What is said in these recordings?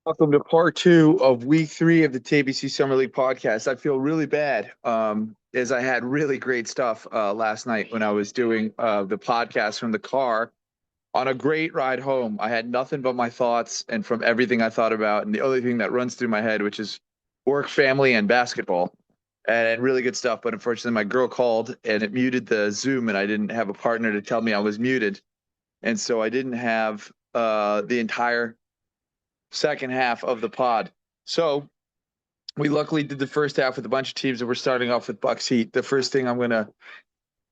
Welcome to part two of week three of the TABC Summer League podcast. I feel really bad as I had really great stuff last night when I was doing the podcast from the car on a great ride home. I had nothing but my thoughts and from everything I thought about, and the only thing that runs through my head, which is work, family, and basketball, and really good stuff. But unfortunately, my girl called and it muted the Zoom, and I didn't have a partner to tell me I was muted, and so I didn't have the entire second half of the pod. So we luckily did the first half with a bunch of teams, and we're starting off with Bucks Heat. The first thing I'm gonna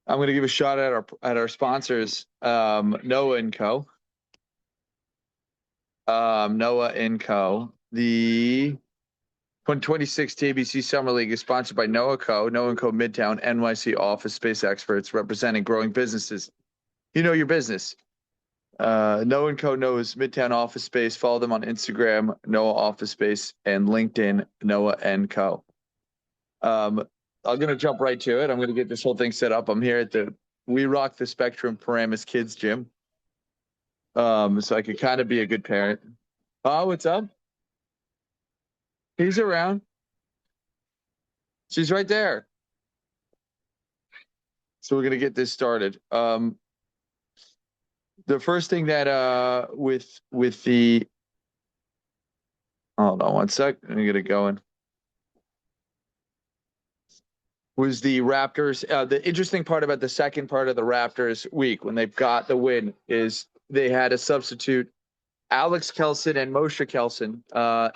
give a shot at our sponsors, Noah and Co. Noah and Co. The 2026 TABC Summer League is sponsored by Noah Co. Noah and Co. Midtown NYC office space experts representing growing businesses. You know your business. Noah and Co knows Midtown Office Space. Follow them on Instagram, Noah Office Space, and LinkedIn, Noah and Co. Um, I'm gonna jump right to it. I'm gonna get this whole thing set up. I'm here at the We Rock the Spectrum Paramus Kids Gym. So I could kind of be a good parent. Oh, what's up? He's around. She's right there. So we're gonna get this started. The first thing that with the hold on one sec. Let me get it going. Was the Raptors. The interesting part about the second part of the Raptors week when they've got the win is they had a substitute, Alex Kelson and Moshe Kelson,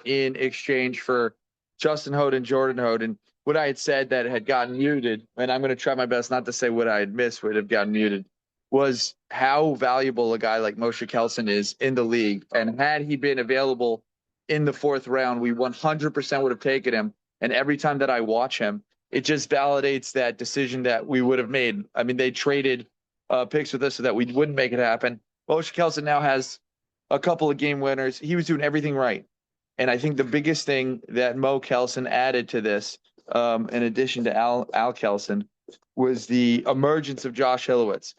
in exchange for Justin Hoden, Jordan Hoden. What I had said that had gotten muted, and I'm going to try my best not to say what I had missed would have gotten muted, was how valuable a guy like Moshe Kelson is in the league. And had he been available in the fourth round, we 100% would have taken him. And every time that I watch him, it just validates that decision that we would have made. I mean, they traded picks with us so that we wouldn't make it happen. Moshe Kelson now has a couple of game winners. He was doing everything right. And I think the biggest thing that Mo Kelson added to this, in addition to Al Kelson, was the emergence of Josh Hilowitz.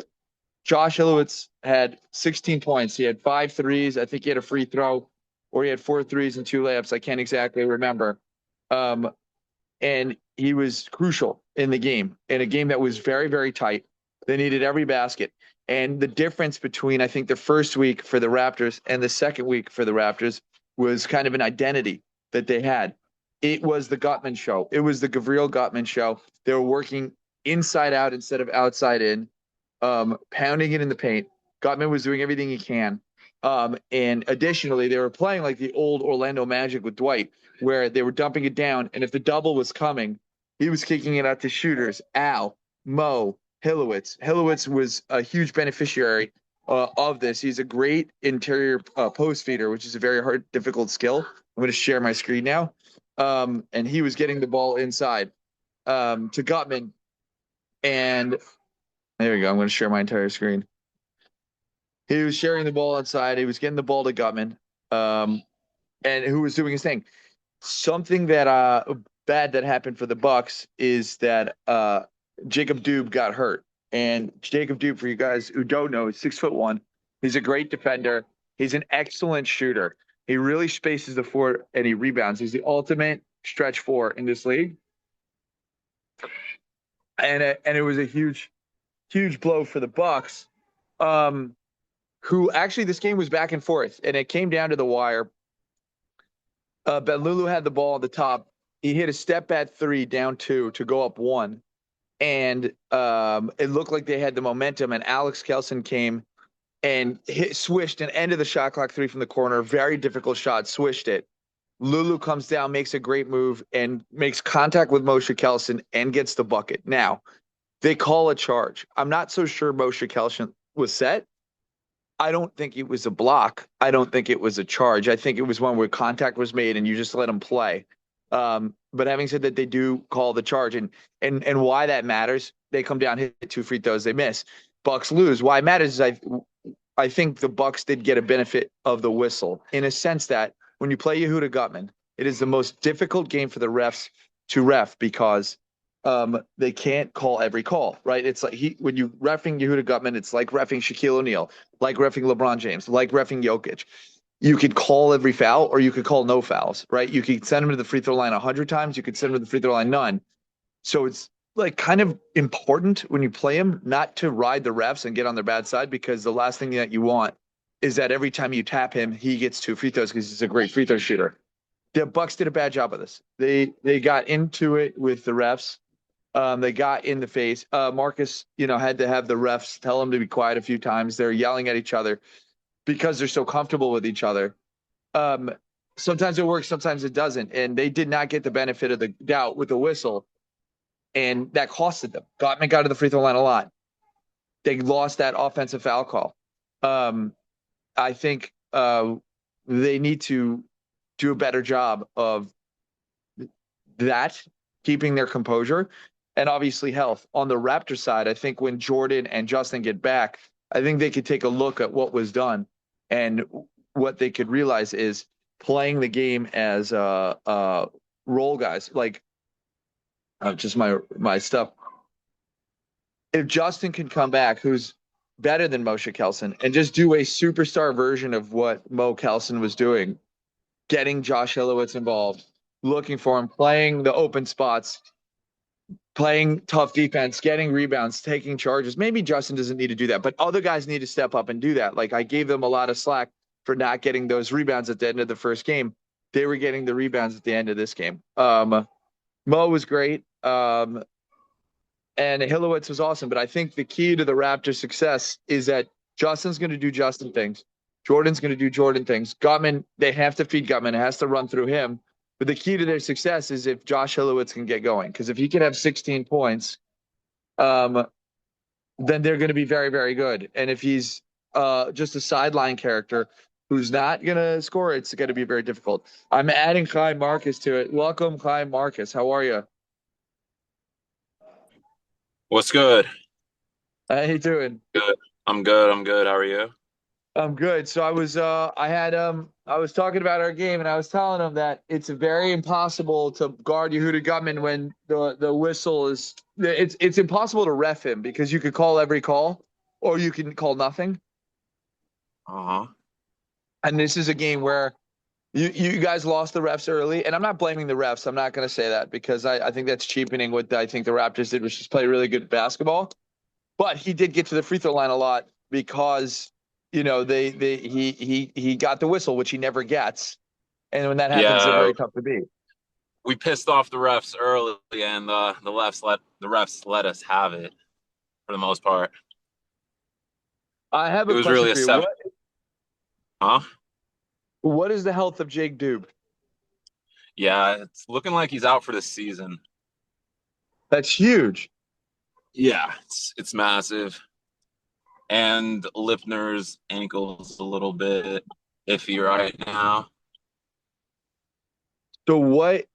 Josh Hilowitz had 16 points. He had 5 threes. I think he had a free throw, or he had 4 threes and 2 layups. I can't exactly remember. Um, and he was crucial in the game, in a game that was very, very tight. They needed every basket. And the difference between, I think, the first week for the Raptors and the second week for the Raptors was kind of an identity that they had. It was the Gutman show. It was the Gavril Gutman show. They were working inside out instead of outside in, pounding it in the paint. Gutman was doing everything he can. And additionally, they were playing like the old Orlando Magic with Dwight, where they were dumping it down. And if the double was coming, he was kicking it out to shooters. Al, Mo, Hilowitz. Hilowitz was a huge beneficiary of this. He's a great interior post feeder, which is a very hard, difficult skill. I'm going to share my screen now. And he was getting the ball inside to Gutman. And there we go. I'm going to share my entire screen. He was sharing the ball inside. He was getting the ball to Gutman, and who was doing his thing. Something that bad that happened for the Bucks is that Jacob Dube got hurt. And Jacob Dube, for you guys who don't know, is 6'1". He's a great defender. He's an excellent shooter. He really spaces the floor and he rebounds. He's the ultimate stretch four in this league. And it was a huge blow for the Bucks. Who actually, this game was back and forth, and it came down to the wire. Ben Lulu had the ball at the top. He hit a step back three down two to go up one. And it looked like they had the momentum, and Alex Kelson came and swished an end of the shot clock three from the corner. Very difficult shot, swished it. Lulu comes down, makes a great move, and makes contact with Moshe Kelson and gets the bucket. Now, they call a charge. I'm not so sure Moshe Kelson was set. I don't think it was a block. I don't think it was a charge. I think it was one where contact was made and you just let them play. But having said that, they do call the charge, and why that matters, they come down, hit 2 free throws, they miss. Bucks lose. Why it matters is I think the Bucks did get a benefit of the whistle in a sense that when you play Yehuda Gutman, it is the most difficult game for the refs to ref because they can't call every call, right? It's like when you reffing Yehuda Gutman, it's like reffing Shaquille O'Neal, like reffing LeBron James, like reffing Jokic. you could call every foul or you could call no fouls, right? You could send him to the free throw line 100 times. You could send him to the free throw line none. So it's like kind of important when you play him not to ride the refs and get on their bad side, because the last thing that you want is that every time you tap him, he gets 2 free throws because he's a great free throw shooter. The Bucks did a bad job of this. They got into it with the refs. They got in the face. Marcus, had to have the refs tell him to be quiet a few times. They're yelling at each other because they're so comfortable with each other. Um, Sometimes it works, sometimes it doesn't, and they did not get the benefit of the doubt with the whistle, and that costed them. Gottman got to the free throw line a lot. They lost that offensive foul call. I think they need to do a better job of that, keeping their composure, and obviously health. On the Raptor side, I think when Jordan and Justin get back, I think they could take a look at what was done, and what they could realize is playing the game as role guys, like just my stuff. If Justin can come back, who's better than Moshe Kelson, and just do a superstar version of what Mo Kelson was doing, getting Josh Hilowitz involved, looking for him, playing the open spots, playing tough defense, getting rebounds, taking charges. Maybe Justin doesn't need to do that, but other guys need to step up and do that. Like, I gave them a lot of slack for not getting those rebounds at the end of the first game. They were getting the rebounds at the end of this game. Mo was great. And Hilowitz was awesome. But I think the key to the Raptors' success is that Justin's going to do Justin things. Jordan's going to do Jordan things. Gutman, they have to feed Gutman. It has to run through him. But the key to their success is if Josh Hilowitz can get going. Because if he can have 16 points, then they're going to be very, very good. And if he's just a sideline character who's not going to score, it's going to be very difficult. I'm adding Chaim Markus to it. Welcome, Chaim Markus. How are you? What's good? How you doing? Good. I'm good. I'm good. How are you? I'm good. So I was talking about our game, and I was telling him that it's very impossible to guard Yehuda Gutman when the whistle is, it's impossible to ref him, because you could call every call or you can call nothing. Uh-huh. And this is a game where you guys lost the refs early, and I'm not blaming the refs. I'm not going to say that, because I think that's cheapening what I think the Raptors did, which is play really good basketball. But he did get to the free throw line a lot because he got the whistle, which he never gets, and when that happens, they're Yeah, very tough to beat. we pissed off the refs early, and the refs let us have it for the most part. I have It a was question really a for you. seven. Huh? What is the health of Jake Dube? Yeah, it's looking like he's out for the season. That's huge. Yeah, it's massive. And Lipner's ankle's a little bit iffy right now. So what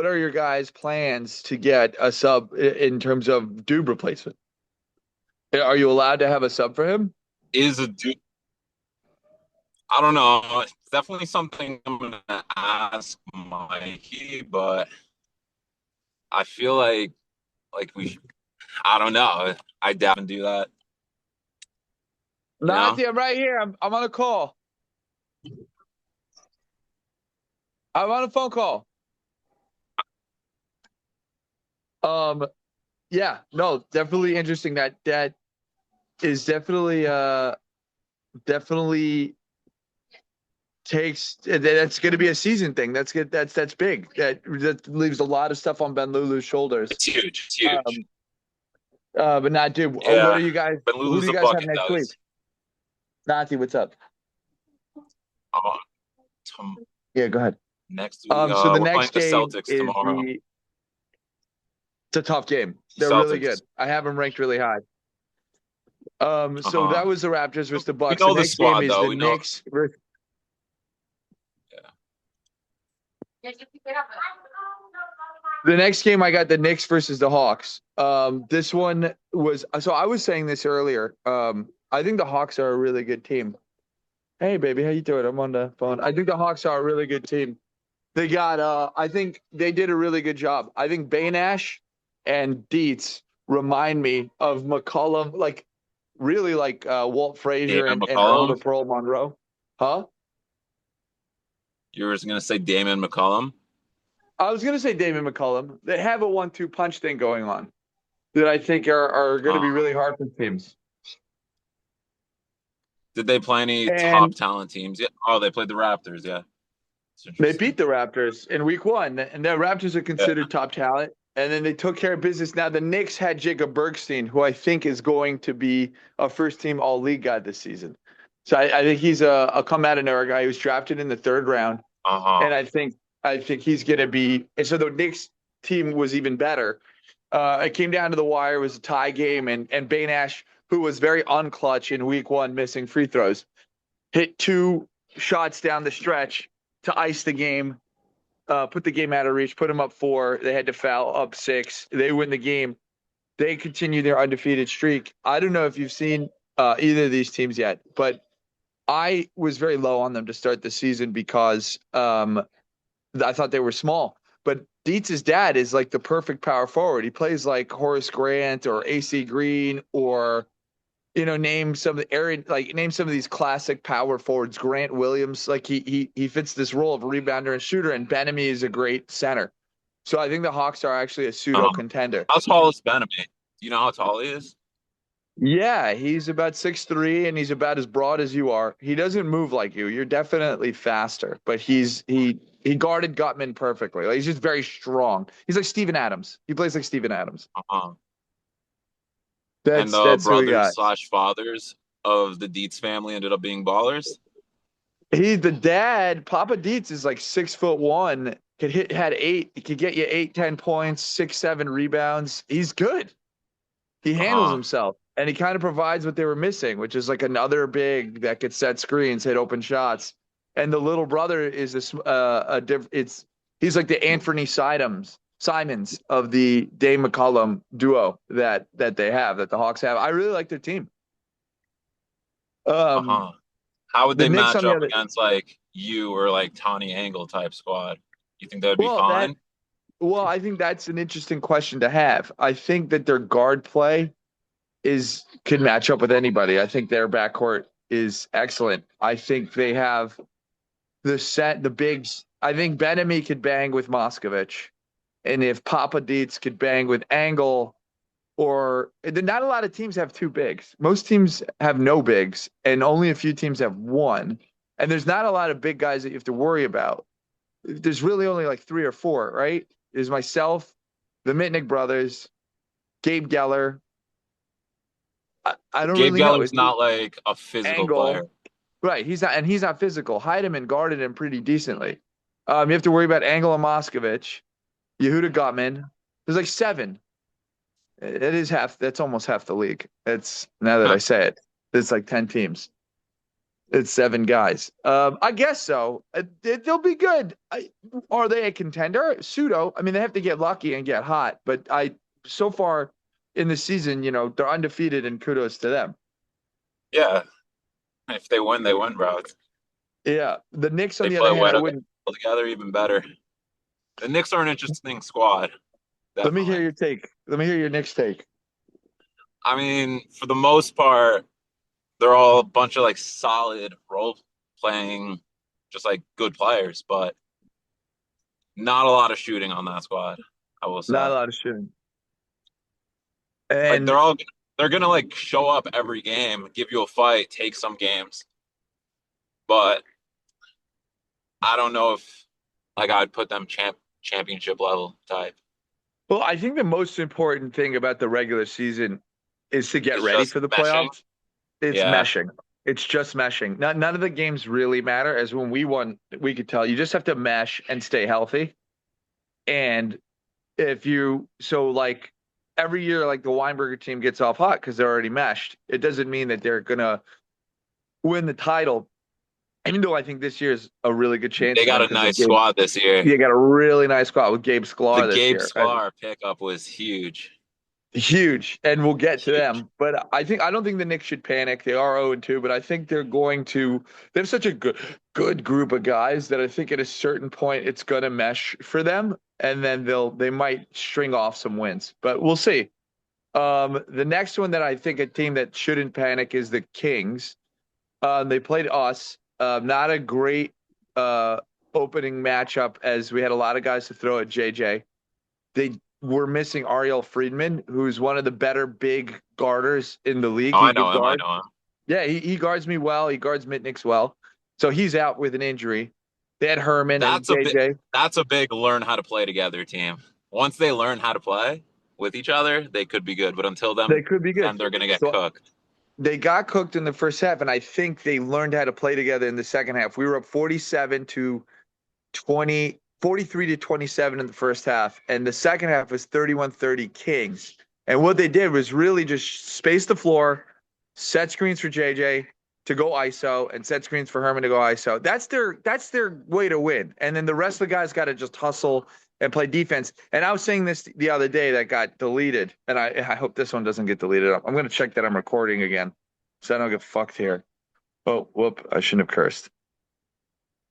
are your guys' plans to get a sub in terms of Dube replacement? Are you allowed to have a sub for him? Is a dude. I don't know. It's definitely something I'm gonna ask Mikey, but I feel like we I don't know. I doubt and do that, you know? Nathi, I'm right here. I'm on a call. I'm on a phone call. Um, yeah, no, definitely interesting. That is definitely takes, that's going to be a season thing. That's good. That's big. That leaves a lot of stuff on Ben Lulu's shoulders. It's huge. It's huge. Um, but not Dube. What Yeah. are you guys? But Who do Lulu's you a guys have bucket next week? does. Nathi, what's up? Uh, tom- Yeah, go ahead. Next week, So the we're playing next the game Celtics is tomorrow. it's a tough game. The They're really good. Celtics. I have them ranked really high. So Uh-huh. that was the Raptors versus the We Bucks. The know the next game squad is though. the We know. Knicks versus. Yeah. The next game, I got the Knicks versus the Hawks. This one was, so I was saying this earlier. I think the Hawks are a really good team. Hey, baby, how you doing? I'm on the phone. I think the Hawks are a really good team. They got, I think they did a really good job. I think Baynash and Dietz remind me of McCollum, like really like Walt Frazier David and Earl McCollum. to Pearl Monroe. Huh? You were just gonna say Damon McCullum. I was going to say David McCullum. They have a 1-2 punch thing going on that I think are going to be Oh, really hard for teams. did they play any top And talent teams? Yeah. Oh, they played the Raptors. Yeah, it's they beat interesting. the Raptors in week one, and the Raptors are Yeah. considered top talent. And then they took care of business. Now the Knicks had Jacob Bergstein, who I think is going to be a first-team All-League guy this season. So I think he's a come out of nowhere guy. He was drafted in the third round, and Uh-huh. I think he's going to be. And so the Knicks team was even better. It came down to the wire. It was a tie game, and Bainash, who was very unclutch in week one, missing free throws, hit two shots down the stretch to ice the game, put the game out of reach, put them up four. They had to foul up six. They win the game. They continue their undefeated streak. I don't know if you've seen either of these teams yet, but I was very low on them to start the season because I thought they were small. But Dietz's dad is like the perfect power forward. He plays like Horace Grant or AC Green or name some of the Aaron, like name some of these classic power forwards. Grant Williams, like he fits this role of rebounder and shooter, and Benemy is a great center. So I think the Hawks are actually a pseudo Uh-huh. contender. How tall is Benjamin? Do you know how tall he is? Yeah, he's about 6'3", and he's about as broad as you are. He doesn't move like you. You're definitely faster, but he guarded Gutman perfectly. Like, he's just very strong. He's like Steven Adams. He plays like Steven Adams. Uh-huh. And That's the that's who we brothers got. slash fathers of the Dietz family ended up being ballers. He's the dad. Papa Dietz is like 6'1". Had eight. He could get you 8, 10 points, 6, 7 rebounds. He's good. He handles Uh-huh. himself, and he kind of provides what they were missing, which is like another big that could set screens, hit open shots. And the little brother is it's he's like the Anthony Simons of the Dame McCollum duo that they have that the Hawks have. I really like their team. Um, Uh-huh. How would the they Knicks match on the up other. against like you or like Tawny Angle type squad? You think that would be Well, fine? I think that's an interesting question to have. I think that their guard play is can match up with anybody. I think their backcourt is excellent. I think they have the bigs. I think Benemy could bang with Moskovich, and if Papa Dietz could bang with Angle, or not a lot of teams have two bigs. Most teams have no bigs, and only a few teams have one. And there's not a lot of big guys that you have to worry about. There's really only like three or four, right? There's myself, the Mitnick brothers, Gabe Geller. I don't Gabe really know. Geller's It's not like a physical player. Angle. Right. He's not physical. Heidemann guarded him pretty decently. You have to worry about Angle and Moskovich, Yehuda Gutman. There's like seven. It is half. That's almost half the league. It's now that I say it, it's like 10 teams. It's seven guys. I guess so. They'll be good. Are they a contender? Pseudo. I mean, they have to get lucky and get hot. But so far in the season, they're undefeated, and kudos to them. Yeah. If they win, they win, bro. Yeah. The Knicks, on They the play other hand, I well wouldn't. together even better. The Knicks are an interesting squad, Let me hear definitely. your take. Let me hear your Knicks take. I mean, for the most part, they're all a bunch of like solid role playing, just like good players, but not a lot of shooting on that squad, I will Not say. a lot of shooting. Like And they're gonna like show up every game, give you a fight, take some games, but I don't know if like I'd put them championship level type. well, I think the most important thing about the regular season is to get It's ready just for the meshing. playoffs. It's Yeah, meshing. It's just meshing. None of the games really matter. As when we won, we could tell you just have to mesh and stay healthy. And if you so like every year, like the Weinberger team gets off hot because they're already meshed. It doesn't mean that they're gonna win the title. Even though I think this year's a really good chance they for them got a because of nice Gabe. squad this year. They got a really nice squad with Gabe The Sklar this Gabe year. Sklar pickup was huge. Huge, and we'll get to Huge. them. But I don't think the Knicks should panic. They are 0-2, but I think they're going to. They have such a good group of guys that I think at a certain point it's going to mesh for them, and then they might string off some wins. But we'll see. The next one that I think a team that shouldn't panic is the Kings. They played us. Not a great opening matchup as we had a lot of guys to throw at JJ. They were missing Ariel Friedman, who's one of the better big guarders in the league. Oh, He I could know him. I guard. know him. Yeah, he guards me well. He guards Mitnick's well. So he's out with an injury. They had Herman and That's a bit. JJ. That's a big learn how to play together team. Once they learn how to play with each other, they could be good. But until They could be good. then they're gonna get So cooked. they got cooked in the first half, and I think they learned how to play together in the second half. We were up 47 to 20, 43 to 27 in the first half, and the second half was 31-30 Kings. And what they did was really just space the floor, set screens for JJ to go ISO, and set screens for Herman to go ISO. That's their way to win. And then the rest of the guys got to just hustle and play defense. And I was saying this the other day that got deleted, and I hope this one doesn't get deleted. I'm going to check that I'm recording again, so I don't get fucked here. Oh, whoop! I shouldn't have cursed.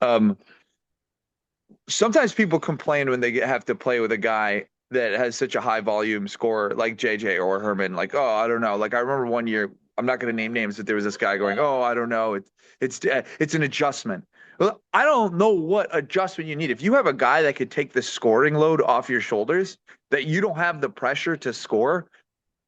Um, Sometimes people complain when they have to play with a guy that has such a high volume score like JJ or Herman. Like, oh, I don't know. Like I remember one year, I'm not going to name names, but there was this guy going, oh, I don't know. It's an adjustment. Well, I don't know what adjustment you need. If you have a guy that could take the scoring load off your shoulders, that you don't have the pressure to score,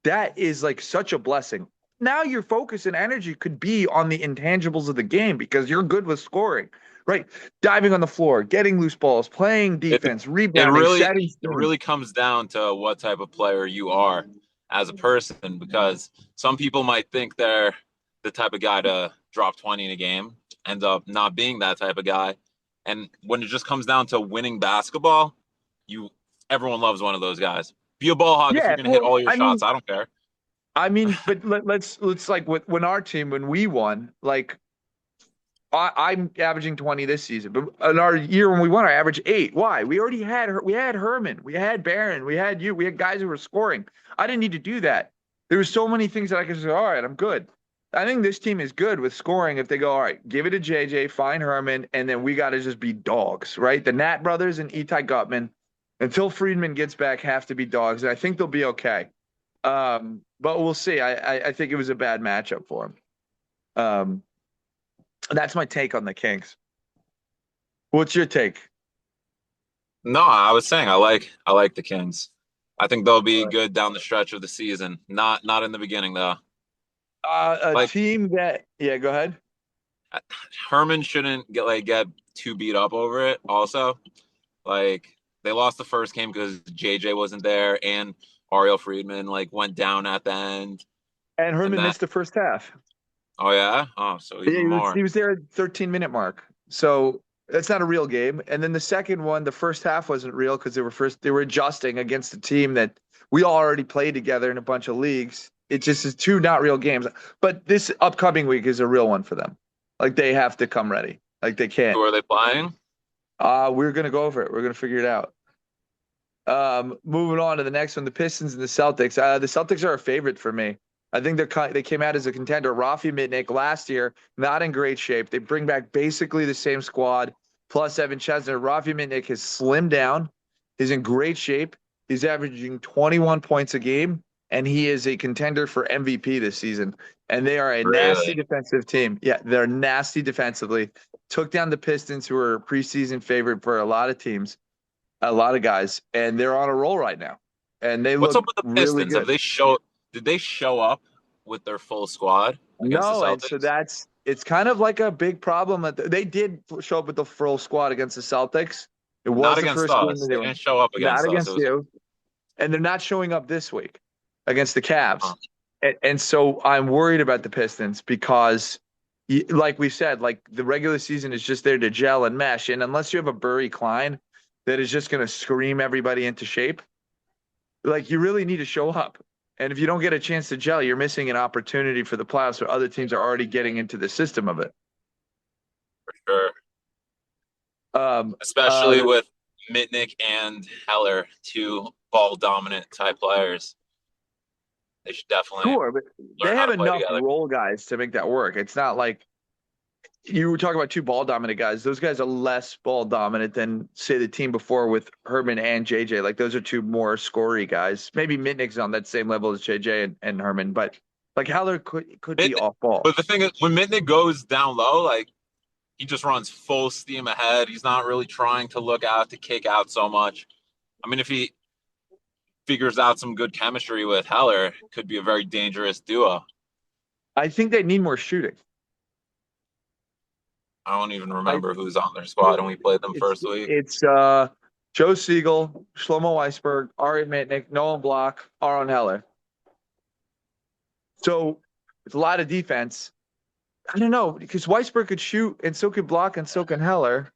that is like such a blessing. Now your focus and energy could be on the intangibles of the game because you're good with scoring, right? Diving on the floor, getting loose balls, playing It defense, it rebounding, really setting it screens. really comes down to what type of player you are as a person because some people might think they're the type of guy to drop 20 in a game, end up not being that type of guy. And when it just comes down to winning basketball, you everyone loves one of those guys. Be a ball hog if you're Yeah, gonna hit well, all your shots. I don't care. but let's like when our team when we won, like I'm averaging 20 this season, but in our year when we won, I averaged 8. Why? We had Herman, we had Barron, we had you, we had guys who were scoring. I didn't need to do that. There were so many things that I could say, all right, I'm good. I think this team is good with scoring if they go, all right, give it to JJ, find Herman, and then we got to just be dogs, right? The Nat brothers and Itai Gutman, until Friedman gets back, have to be dogs, and I think they'll be okay. But we'll see. I think it was a bad matchup for him. Um, that's my take on the Kings. What's your take? No, I was saying I like the Kings. I think they'll be Right. good down the stretch of the season. Not in the beginning though. A Like team that, yeah, go ahead. Herman shouldn't get too beat up over it. Also, like they lost the first game because JJ wasn't there and Ariel Friedman went down at the end. And And Herman that missed the first half. oh yeah, oh so Yeah, even he more. was there at 13-minute mark. So that's not a real game. And then the second one, the first half wasn't real because they were adjusting against a team that we all already played together in a bunch of leagues. It just is two not real games. But this upcoming week is a real one for them. Like they have to come ready. Like they Who can't. are they playing? We're gonna go over it. We're gonna figure it out. Moving on to the next one, the Pistons and the Celtics. The Celtics are a favorite for me. I think they came out as a contender. Rafi Mitnick last year, not in great shape. They bring back basically the same squad, plus Evan Chesner. Rafi Mitnick has slimmed down. He's in great shape. He's averaging 21 points a game, and he is a contender for MVP this season. And they are a nasty Really? defensive team. Yeah, they're nasty defensively. Took down the Pistons, who are a preseason favorite for a lot of teams, a lot of guys, and they're on a roll right now, and they What's up look with the really Pistons? good. Did they show up with their full squad against the No, and so Celtics? it's kind of like a big problem that they did show up with the full squad against the Celtics. It Not was the against first game that us. they They were didn't show up not against us. It against was you, and they're not showing up this week against the uh, Cavs. And so I'm worried about the Pistons because, like we said, like the regular season is just there to gel and mesh, and unless you have a Burry Klein that is just going to scream everybody into shape, like you really need to show up. And if you don't get a chance to gel, you're missing an opportunity for the playoffs where other teams are already getting into the system of it. for sure. Um, Especially the with Mitnick and Heller, two ball dominant type players. They should definitely Sure, but learn they how have to play enough together. role guys to make that work. It's not like you were talking about two ball dominant guys. Those guys are less ball dominant than say the team before with Herman and JJ. Like those are two more scory guys. Maybe Mitnick's on that same level as JJ and Herman, but like Haller could be Mitnick, off ball. but the thing is, when Mitnick goes down low, he just runs full steam ahead. He's not really trying to look out to kick out so much. I mean, if he figures out some good chemistry with Heller, it could be a very dangerous duo. I think they need more shooting. I don't even I remember who's on their squad, and we played them it's first week. it's Joe Siegel, Shlomo Weisberg, Ari Mitnick, Nolan Block, Aaron Heller. So it's a lot of defense. I don't know because Weisberg could shoot, and so could Block, and so can Heller,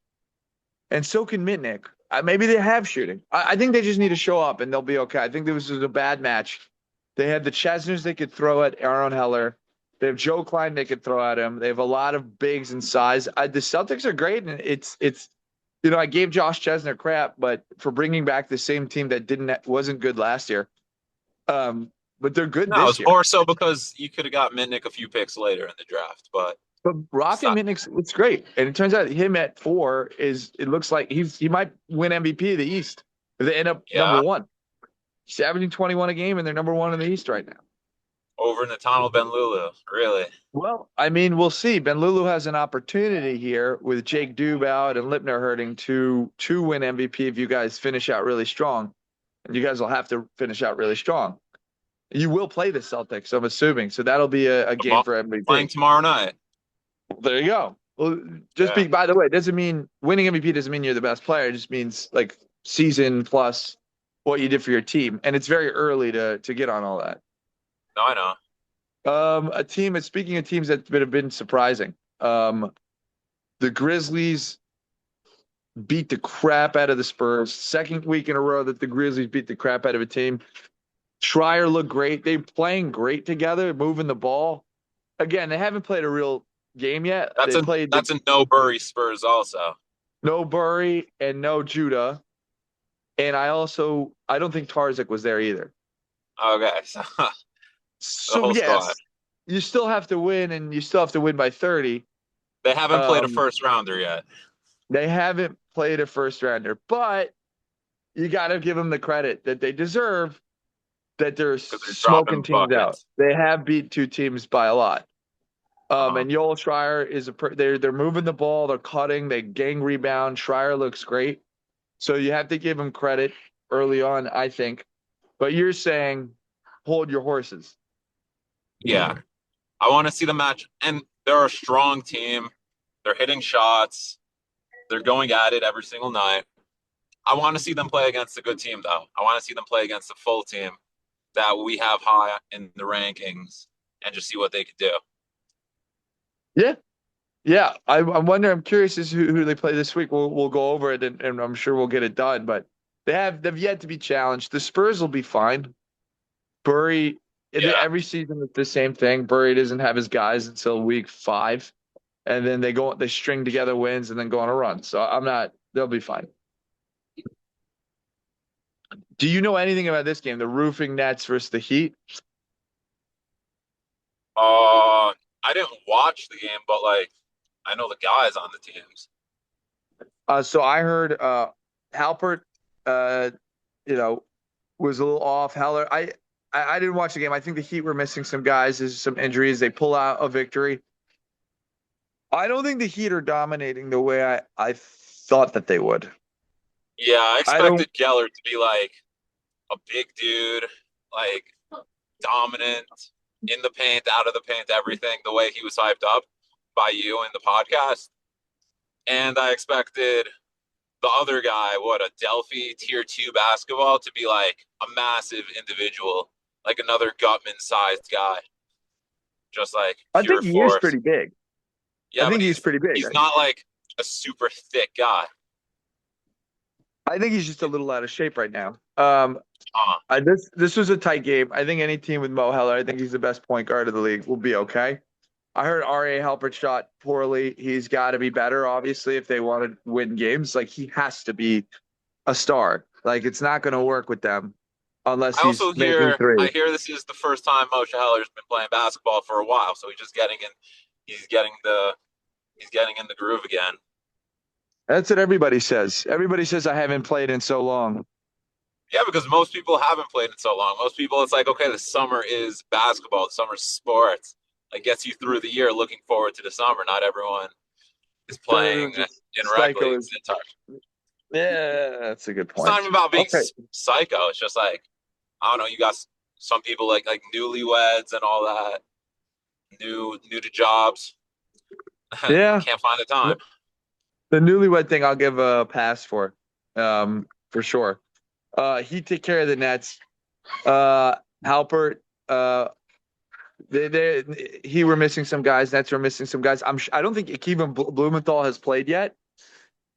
and so can Mitnick. Maybe they have shooting. I think they just need to show up, and they'll be okay. I think this was a bad match. They had the Chesners they could throw at Aaron Heller. They have Joe Klein they could throw at him. They have a lot of bigs and size. The Celtics are great, and it's I gave Josh Chesner crap, but for bringing back the same team that wasn't good last year. But they're good No, this it's year. more so because you could have got Mitnick a few picks later in the draft, but But Rafi Mitnick, it's great, and it turns out him at 4 it looks like he might win MVP of the East if they end up number yeah, 1. He's averaging 21 a game, and they're number 1 in the East right now. over Nathaniel Ben-Lulu, really. Well, I mean, we'll see. Ben Lulu has an opportunity here with Jake Dube out and Lipner hurting to win MVP if you guys finish out really strong. And you guys will have to finish out really strong. You will play the Celtics, I'm assuming. So that'll be a game for Playing MVP. tomorrow night. There you go. Well, Yeah. by the way, it doesn't mean winning MVP doesn't mean you're the best player. It just means like season plus what you did for your team. And it's very early to get on all that. No, I know. A team, speaking of teams that have been surprising, the Grizzlies beat the crap out of the Spurs. Second week in a row that the Grizzlies beat the crap out of a team. Schreier looked great. They're playing great together, moving the ball. Again, they haven't played a real game yet. They played that's a no Burry Spurs also. no Burry and no Judah. And I don't think Tarzik was there either. Okay, so the So whole squad. yes, you still have to win, and you still have to win by 30. They haven't played a Um, first rounder yet. they haven't played a first rounder, but you got to give them the credit that they deserve. That they're Because they're smoking dropping teams out. buckets. They have beat 2 teams by a lot. Uh-huh. And Yoel Schreier they're moving the ball, they're cutting, they gang rebound. Schreier looks great, so you have to give him credit early on, I think. But you're saying hold your horses. Yeah. I want to see the match. And they're a strong team. They're hitting shots. They're going at it every single night. I want to see them play against a good team, though. I want to see them play against a full team that we have high in the rankings and just see what they could do. Yeah, yeah. I'm wondering. I'm curious as to who they play this week. We'll go over it, and I'm sure we'll get it done. But they've yet to be challenged. The Spurs will be fine. Burry, Yeah. every season it's the same thing. Burry doesn't have his guys until week 5, and then they string together wins and then go on a run. So they'll be fine. Do you know anything about this game, the Roofing Nets versus the Heat? I didn't watch the game, but like I know the guys on the teams. So I heard Halpert, uh, was a little off. Heller, I didn't watch the game. I think the Heat were missing some guys. There's some injuries. They pull out a victory. I don't think the Heat are dominating the way I thought that they would. Yeah, I I don't. expected Geller to be like a big dude, like dominant in the paint, out of the paint, everything, the way he was hyped up by you in the podcast. And I expected the other guy, what, a Delphi tier 2 basketball, to be like a massive individual, like another Gutman sized guy, just like I pure think he is force. pretty big. Yeah, I but think he's pretty big. he's not like a super thick guy. I think he's just a little out of shape right now. This was a tight game. I think any team with Mo Heller, I think he's the best point guard of the league, will be okay. I heard R.A. Halpert shot poorly. He's got to be better, obviously, if they want to win games. Like, he has to be a star. Like, it's not going to work with them unless I also he's making I threes. hear this is the first time Moshe Heller's been playing basketball for a while, so he's just getting in. He's getting in the groove again. That's what everybody says. Everybody says I haven't played in so long. Yeah, because most people haven't played it so long. Most people, it's like, okay, the summer is basketball. The summer's sports. Like, gets you through the year looking forward to the summer. Not everyone is Instead of playing everyone just in rec leagues. psychos. Yeah, that's a good It's not point. even about being Okay. psycho. It's just like I don't know. You got some people like newlyweds and all that, new to jobs. Yeah. Can't find the time. The newlywed thing I'll give a pass for sure. He take care of the Nets. Halpert, uh, he were missing some guys. Nets were missing some guys. I don't think Kevin Blumenthal has played yet.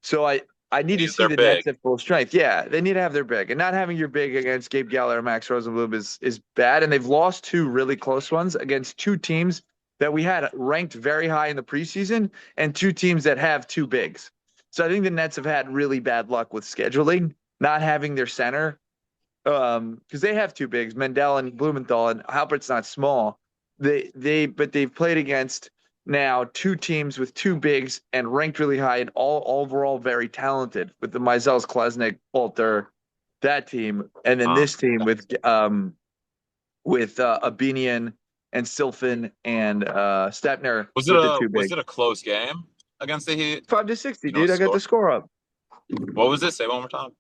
So I need to Needs see their the big. Nets at full strength. Yeah, they need to have their big, and not having your big against Gabe Geller or Max Rosenblum is bad. And they've lost two really close ones against two teams that we had ranked very high in the preseason, and two teams that have two bigs. So I think the Nets have had really bad luck with scheduling, not having their center, because they have two bigs, Mendel and Blumenthal, and Halpert's not small. But they've played against now two teams with two bigs and ranked really high and all overall very talented with the Mizels, Klesnik, Walter, that team, and then Uh, this team with Abinian and Silfin and Stepner with the two was bigs. it a close game against the Heat? 5-60, You know, dude. I got score. the score up. What was it? Say one more time.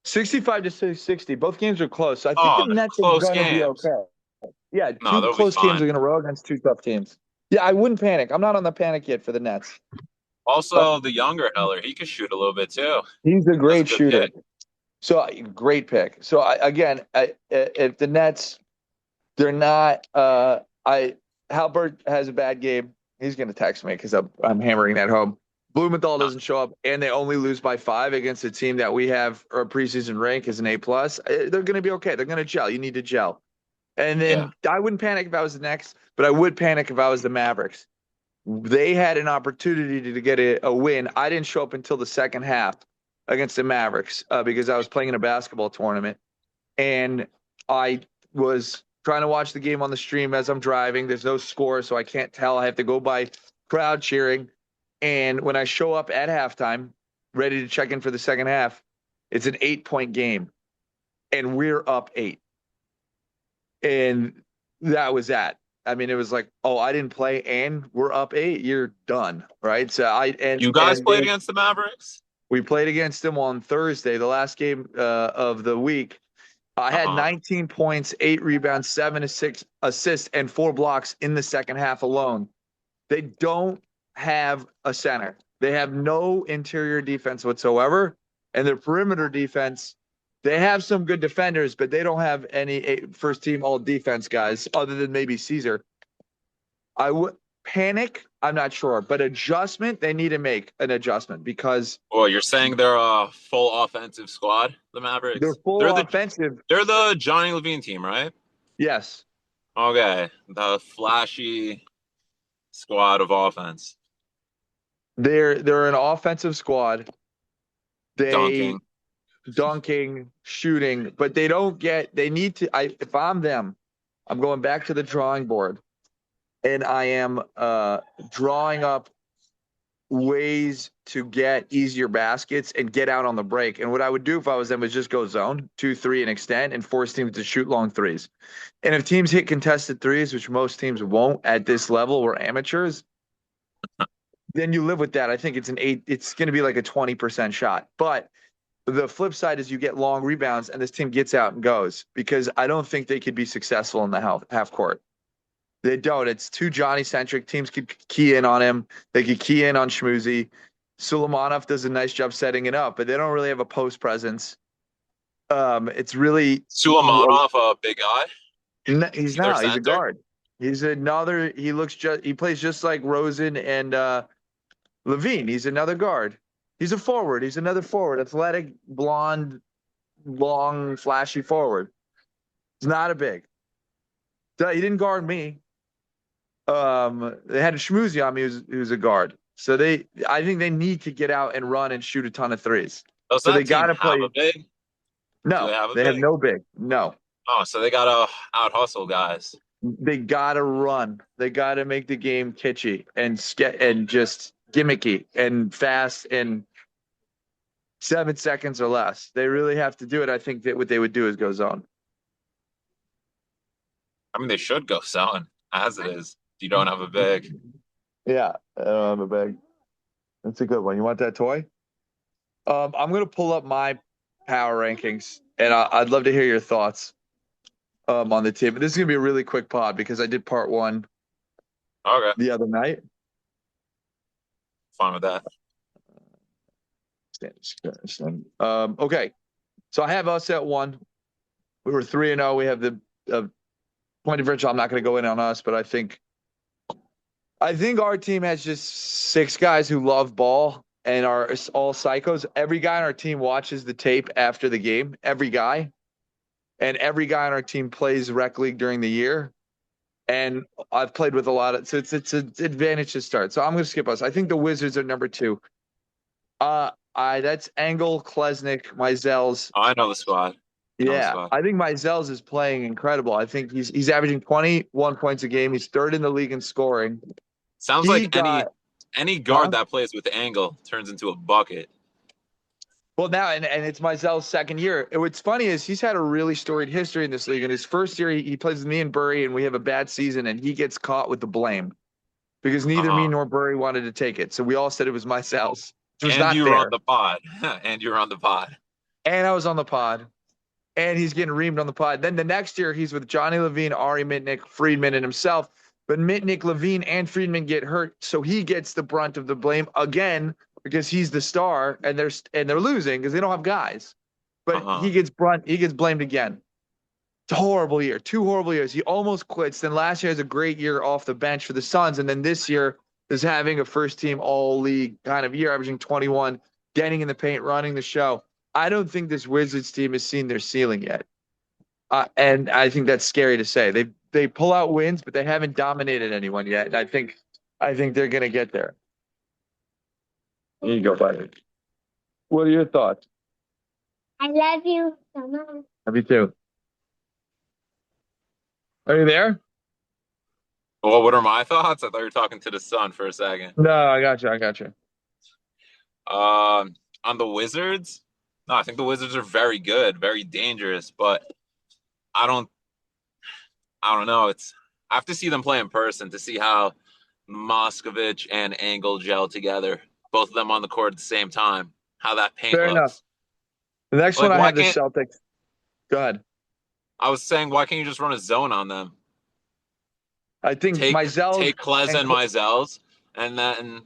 65-60. Both games are close. So I think the Oh, the Nets are close gonna be games. okay. Yeah, No, two they'll be close games fine. in a row against two tough teams. Yeah, I wouldn't panic. I'm not on the panic yet for the Nets. But Also, the younger Heller, he could shoot a little bit too. he's a That's a great good shooter. pick. So great pick. So if the Nets, they're not. I Halbert has a bad game. He's going to text me because I'm hammering that home. Blumenthal No, doesn't show up, and they only lose by 5 against a team that we have our preseason rank as an A+. They're going to be okay. They're going to gel. You need to gel. And yeah. then I wouldn't panic if I was the next, but I would panic if I was the Mavericks. They had an opportunity to get a win. I didn't show up until the second half against the Mavericks because I was playing in a basketball tournament, and I was trying to watch the game on the stream as I'm driving. There's no score, so I can't tell. I have to go by crowd cheering. And when I show up at halftime, ready to check in for the second half, it's an 8-point game, and we're up 8. And that was that. I mean, it was like, oh, I didn't play, and we're up 8. You're done, right? So You guys played against the Mavericks? we played against them on Thursday, the last game of the week. I had Uh-huh. 19 points, 8 rebounds, 7 assists, and 4 blocks in the second half alone. They don't have a center. They have no interior defense whatsoever, and their perimeter defense. They have some good defenders, but they don't have any first team all defense guys other than maybe Caesar. I would panic. I'm not sure, but adjustment, they need to make an adjustment because Well, you're saying they're a full offensive squad, the they're Mavericks? full offensive. They're the Johnny Levine team, right? Yes, Okay. The flashy squad of offense. they're an offensive squad. They Dunking. dunking, shooting, but they don't get. They need to. If I'm them, I'm going back to the drawing board, and I am drawing up ways to get easier baskets and get out on the break. And what I would do if I was them is just go zone 2-3 and extend and force teams to shoot long threes. And if teams hit contested threes, which most teams won't at this level, we're amateurs, then you live with that. I think it's an 8. It's going to be like a 20% shot. But the flip side is you get long rebounds and this team gets out and goes because I don't think they could be successful in the half court. They don't. It's too Johnny centric. Teams could key in on him. They could key in on Schmoozy. Sulamanov does a nice job setting it up, but they don't really have a post presence. It's really Sulamanov, a big guy. Is he's he their not. He's a center? guard. He's another. He plays just like Rosen and Levine. He's another guard. He's a forward. He's another forward. Athletic, blonde, long, flashy forward. He's not a big. He didn't guard me. They had a schmoozy on me who's a guard. So I think they need to get out and run and shoot a ton of threes. Does So they that got team to have play. a big? Do they No, have a they have big? no big. No, Oh, so they gotta out hustle guys. they got to run. They got to make the game kitschy and just gimmicky and fast and 7 seconds or less. They really have to do it. I think that what they would do is go zone. I mean, they should go selling as it is. You don't have a big. Yeah, I don't have a big. That's a good one. You want that toy? I'm gonna pull up my power rankings, and I'd love to hear your thoughts on the team. But this is gonna be a really quick pod because I did part one Okay, the other night. fine with that. Okay, so I have us at one. We were 3-0. We have the point differential. I'm not going to go in on us, but I think our team has just six guys who love ball and are all psychos. Every guy on our team watches the tape after the game. Every guy, and every guy on our team plays rec league during the year. And I've played with a lot of, so it's an advantage to start. So I'm going to skip us. I think the Wizards are number two. I that's Engel, Klesnik, Mizels. Oh, I know the squad. I know the Yeah, squad. I think Mizels is playing incredible. I think he's averaging 21 points a game. He's third in the league in scoring. Sounds He like got, any guard huh? that plays with the angle turns into a bucket. Well, now, and it's Mizell's second year. What's funny is he's had a really storied history in this league. In his first year, he plays with me and Burry, and we have a bad season, and he gets caught with the blame because neither me Uh-huh. nor Burry wanted to take it. So we all said it was Mizell's, which was And not you were on fair. the pod. And you were on the pod. And I was on the pod, and he's getting reamed on the pod. Then the next year, he's with Johnny Levine, Ari Mitnick, Friedman, and himself. But Mitnick, Levine, and Friedman get hurt, so he gets the brunt of the blame again because he's the star, and they're losing because they don't have guys. But Uh-huh. he gets blamed again. It's a horrible year, two horrible years. He almost quits. Then last year has a great year off the bench for the Suns, and then this year is having a first team all league kind of year, averaging 21, getting in the paint, running the show. I don't think this Wizards team has seen their ceiling yet, and I think that's scary to say. They pull out wins, but they haven't dominated anyone yet. And I think they're gonna get there. There you go, buddy. What are your thoughts? I love you so much. Love you too. Are you there? Well, what are my thoughts? I thought you were talking to the sun for a second. No, I got you. I got you. On the Wizards, no, I think the Wizards are very good, very dangerous, but I don't I don't know. I have to see them play in person to see how Moskovich and Angle gel together, both of them on the court at the same time, how that paint Fair enough. looks. The next one Like, I why have the can't Celtics. Go ahead. I was saying, why can't you just run a zone on them? I think Mizell Take Kleza and and Mizels, and then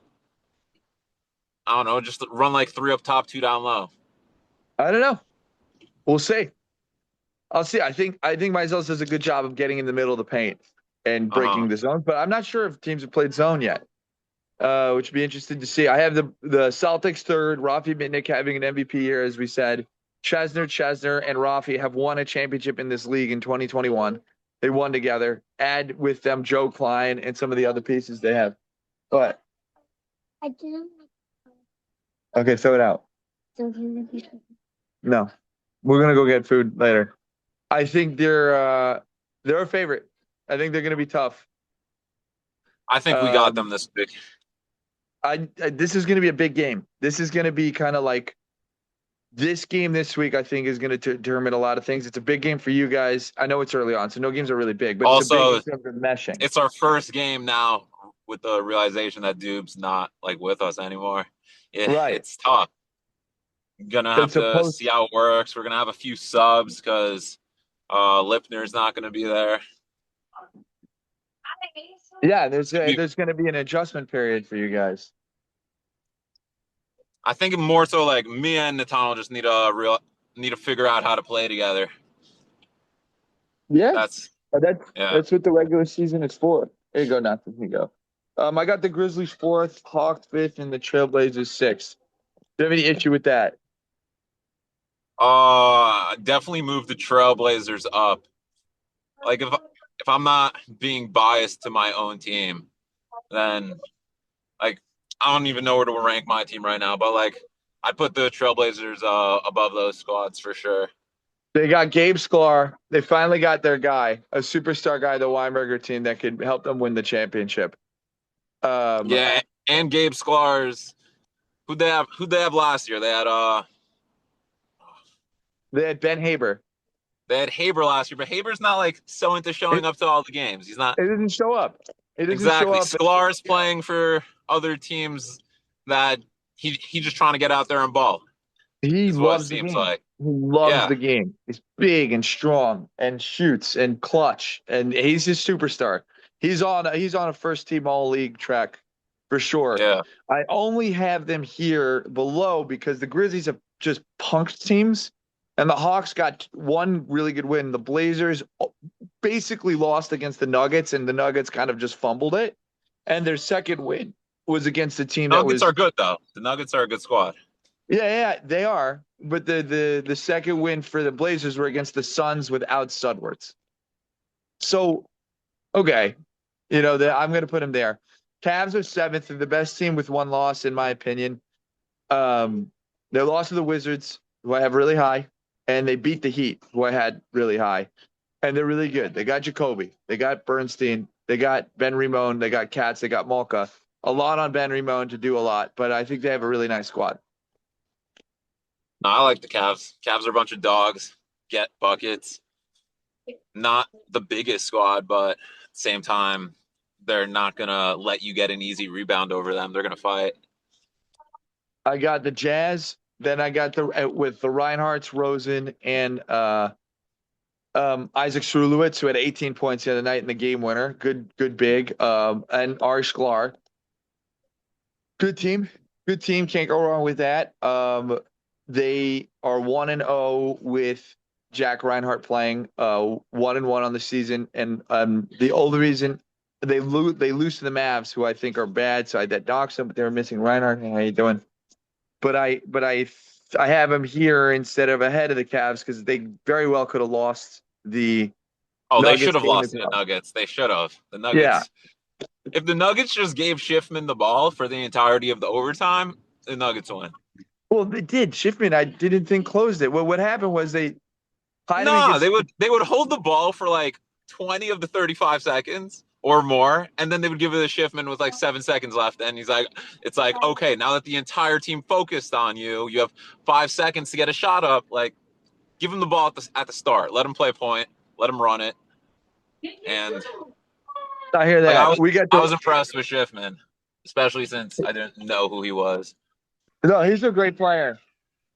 I don't know, just run like three up top, two down low. I don't know. We'll see. I'll see. I think Mizell does a good job of getting in the middle of the paint and Uh huh. breaking the zone, but I'm not sure if teams have played zone yet. Which would be interesting to see. I have the Celtics third, Rafi Mitnick having an MVP year, as we said. Chesner, and Rafi have won a championship in this league in 2021. They won together. Add with them Joe Klein and some of the other pieces they have. But I didn't. Okay, throw it out. No, we're gonna go get food later. I think they're a favorite. I think they're gonna be tough. I think we got Um, them this week. this is gonna be a big game. This is gonna be kind of like this game this week. I think is gonna determine a lot of things. It's a big game for you guys. I know it's early on, so no games are really big, but it's a big Also, in terms of meshing. it's our first game now with the realization that Dube's not like with us anymore. Right. It's tough. Gonna have It's to supposed. see how it works. We're gonna have a few subs because Lipner's not gonna be there. Yeah, It's gonna be. there's gonna be an adjustment period for you guys. I think more so like me and Natano just need to figure out how to play together. Yeah, That's but yeah. that's what the regular season is for. There you go, Nathan. Here you go. I got the Grizzlies fourth, Hawks fifth, and the Trailblazers sixth. Do you have any issue with that? Definitely move the Trailblazers up. Like if I'm not being biased to my own team, then like I don't even know where to rank my team right now, but like I'd put the Trailblazers above those squads for sure. They got Gabe Sklar. They finally got their guy, a superstar guy, the Weinberger team that could help them win the championship. Um, Yeah, and Gabe Sklar's who'd they have last year? they had Ben Haber. They had Haber last year, but Haber's not like so into It, showing up to all the games. He's not it didn't show up. It doesn't show exactly. up. Sklar's playing for other teams that he just trying to get out there and ball. He Is what it loves the seems game. like. He loves Yeah, the game. He's big and strong and shoots and clutch, and he's his superstar. He's on a first team all league track for sure. yeah. I only have them here below because the Grizzlies have just punked teams, and the Hawks got one really good win. The Blazers basically lost against the Nuggets, and the Nuggets kind of just fumbled it. And their second win was against a team that Nuggets was are good though. The Nuggets are a good squad. yeah, they are. But the second win for the Blazers were against the Suns without Sudwards. So okay, I'm going to put them there. Cavs are seventh, and the best team with one loss, in my opinion. Um, they lost to the Wizards, who I have really high, and they beat the Heat, who I had really high, and they're really good. They got Jacoby, they got Bernstein, they got Ben Ramon, they got Katz, they got Malka. A lot on Ben Ramon to do a lot, but I think they have a really nice squad. No, I like the Cavs. Cavs are a bunch of dogs. Get buckets. Not the biggest squad, but at the same time, they're not gonna let you get an easy rebound over them. They're gonna fight. I got the Jazz. Then I got with the Reinhardts, Rosen, and Isaac Srulewicz, who had 18 points the other night in the game winner. Good big. And Arish Sklar. Good team. Good team. Can't go wrong with that. They are 1-0 with Jack Reinhardt playing. 1-1 on the season, and the only reason they lose to the Mavs, who I think are bad. So I that docs them, but they're missing Reinhardt. Hey, how you doing? But I have him here instead of ahead of the Cavs because they very well could have lost the Oh, they should Nuggets have game lost as to the well. Nuggets. They should have. The Yeah. Nuggets. If the Nuggets just gave Schiffman the ball for the entirety of the overtime, the Nuggets win. Well, they did. Schiffman, I didn't think closed it. Well, what happened was Heidemann Nah, gets they would hold the ball for like 20 of the 35 seconds or more, and then they would give it to Schiffman with like 7 seconds left. And he's like, it's like, okay, now that the entire team focused on you, you have 5 seconds to get a shot up. Like, give him the ball at the start. Let him play point. Let him run it. And I hear like I that. was We got I the was impressed with Schiffman, especially since I didn't know who he was. no, he's a great player.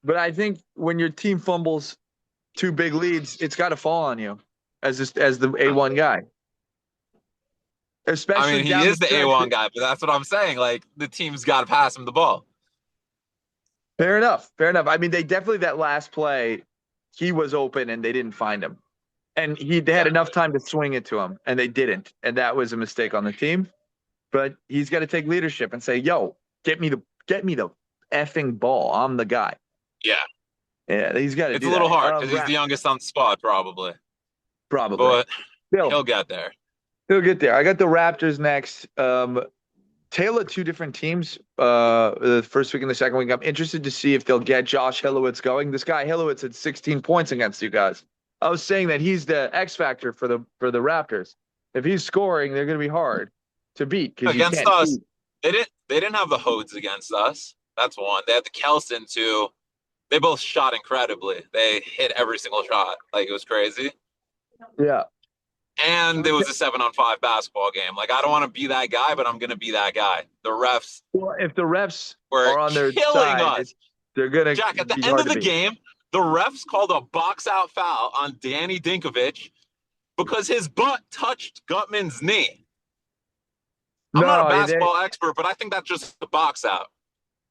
But I think when your team fumbles two big leads, it's got to fall on you as the A1 guy, I especially mean, he down the is the stretch. A1 guy, but that's what I'm saying. Like the team's got to pass him the ball. Fair enough. Fair enough. I mean, they definitely that last play, he was open and they didn't find him. And they had enough Exactly. time to swing it to him, and they didn't. And that was a mistake on the team. But he's got to take leadership and say, "Yo, get me the effing ball. I'm the guy." Yeah. Yeah, he's got to It's a do little that. hard because he's the youngest on the spot, probably, Probably. but Still, he'll get there. he'll get there. I got the Raptors next. Taylor, two different teams. The first week and the second week. I'm interested to see if they'll get Josh Hillowitz going. This guy Hillowitz had 16 points against you guys. I was saying that he's the X factor for the Raptors. If he's scoring, they're going to be hard to beat because you Against can't us, beat. they didn't have the Hodes against us. That's one. They had the Kelston too. They both shot incredibly. They hit every single shot. Like it was crazy. Yeah. And it was a 7-on-5 basketball game. Like I don't want to be that guy, but I'm gonna be that guy. The refs Well, if the refs were are on their killing side, us. they're going Jack, to at the be end hard of to the beat. game, the refs called a box out foul on Danny Dinkovich because his butt touched Gutman's knee. I'm not a No, basketball expert, but I think that's just a box out.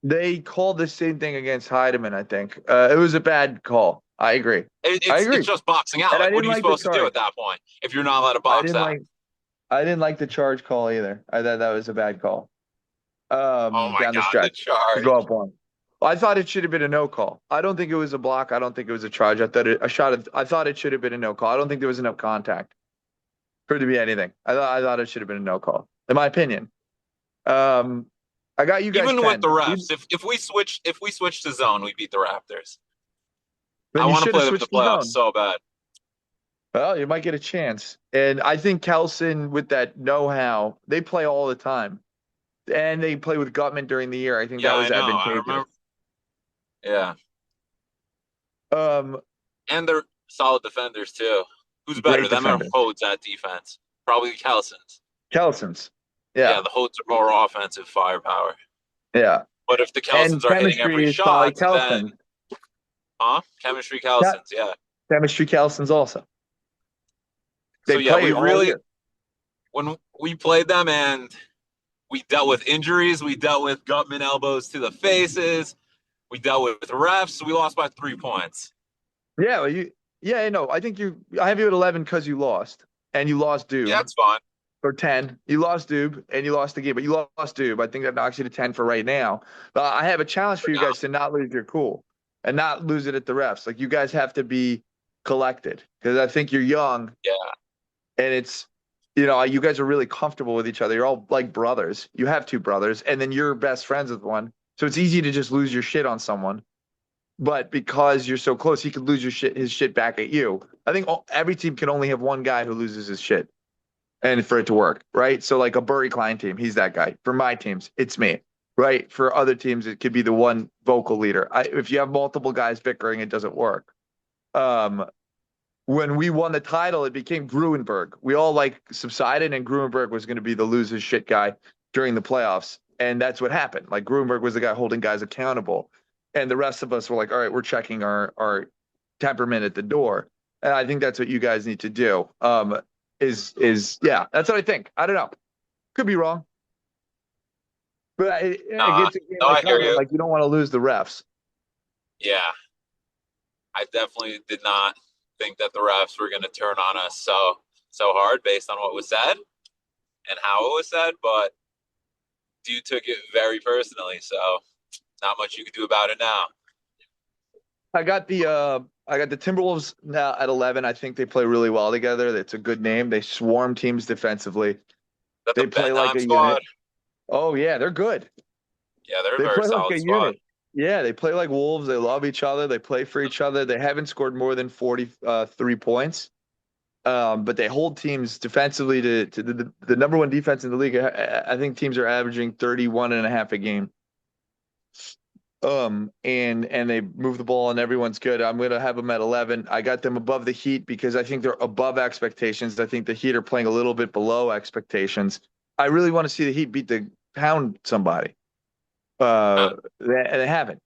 they called the same thing against Heidemann, I think. It was a bad call. I agree. It, I it's agree. it's just boxing out. And I Like, what didn't are you like the supposed to do charge. at that point if you're not allowed to I box didn't out? like I didn't like the charge call either. I thought that was a bad call. Oh my Down the God, the stretch to go charge. up one. I thought it should have been a no call. I don't think it was a block. I don't think it was a charge. I thought it should have been a no call. I don't think there was enough contact for it to be anything. I thought it should have been a no call, in my opinion. Um, I got you guys Even with 10. the refs, if we switch to zone, we beat the Raptors. Then I you want to should have play them in the switched the playoffs zone. so bad. Well, you might get a chance. And I think Kelson, with that know-how, they play all the time. And they play with Gutman during the year. I think Yeah, that I was know. I advantageous. remember. Yeah, Um, and they're solid defenders too. Who's better, Great them or defender. Hodes at defense? Probably Kelson's. Kelson's. Yeah, Yeah. the Hodes are more offensive firepower. Yeah. But if the And Kelsons are hitting every chemistry is probably shot, then Kelson. chemistry Yeah, Kelsons, yeah. chemistry Kelson's also. So They yeah, we play all really year. when we played them and we dealt with injuries, we dealt with Gutman elbows to the faces, we dealt with refs, we lost by 3 points. Yeah, well, yeah, I know. I have you at 11 because you lost, and you lost Yeah, Dube, that's fine. or 10. You lost Dube, and you lost the game, but you lost Dube. I think that knocks you to 10 for right now. But I have a challenge for you guys to not lose your cool and not lose it at the refs. Like, you guys have to be collected because I think you're young, Yeah. and you guys are really comfortable with each other. You're all like brothers. You have two brothers, and then you're best friends with one. So it's easy to just lose your shit on someone. But because you're so close, he could lose his shit back at you. I think every team can only have one guy who loses his shit, and for it to work, right? So like a Burry Klein team, he's that guy. For my teams, it's me, right? For other teams, it could be the one vocal leader. If you have multiple guys bickering, it doesn't work. Um, when we won the title, it became Gruenberg. We all like subsided, and Gruenberg was going to be the lose his shit guy during the playoffs, and that's what happened. Like Gruenberg was the guy holding guys accountable, and the rest of us were like, all right, we're checking our temperament at the door, and I think that's what you guys need to do. Yeah, that's what I think. I don't know, could be wrong, but it No, gets a game no, like I hear Cleveland, you. like you don't want to lose the refs. Yeah, I definitely did not think that the refs were going to turn on us so hard based on what was said and how it was said, but dude took it very personally, so not much you could do about it now. I got the Timberwolves now at 11. I think they play really well together. It's a good name. They swarm teams defensively. That the They play like bedtime a unit. squad, Oh yeah, they're good. yeah, they're a They very play like solid a squad. unit. Yeah, they play like wolves. They love each other. They play for each other. They haven't scored more than 43 points. But they hold teams defensively to the number one defense in the league. I think teams are averaging 31 and a half a game. And they move the ball and everyone's good. I'm gonna have them at 11. I got them above the Heat because I think they're above expectations. I think the Heat are playing a little bit below expectations. I really want to see the Heat beat the pound somebody. Uh, They haven't.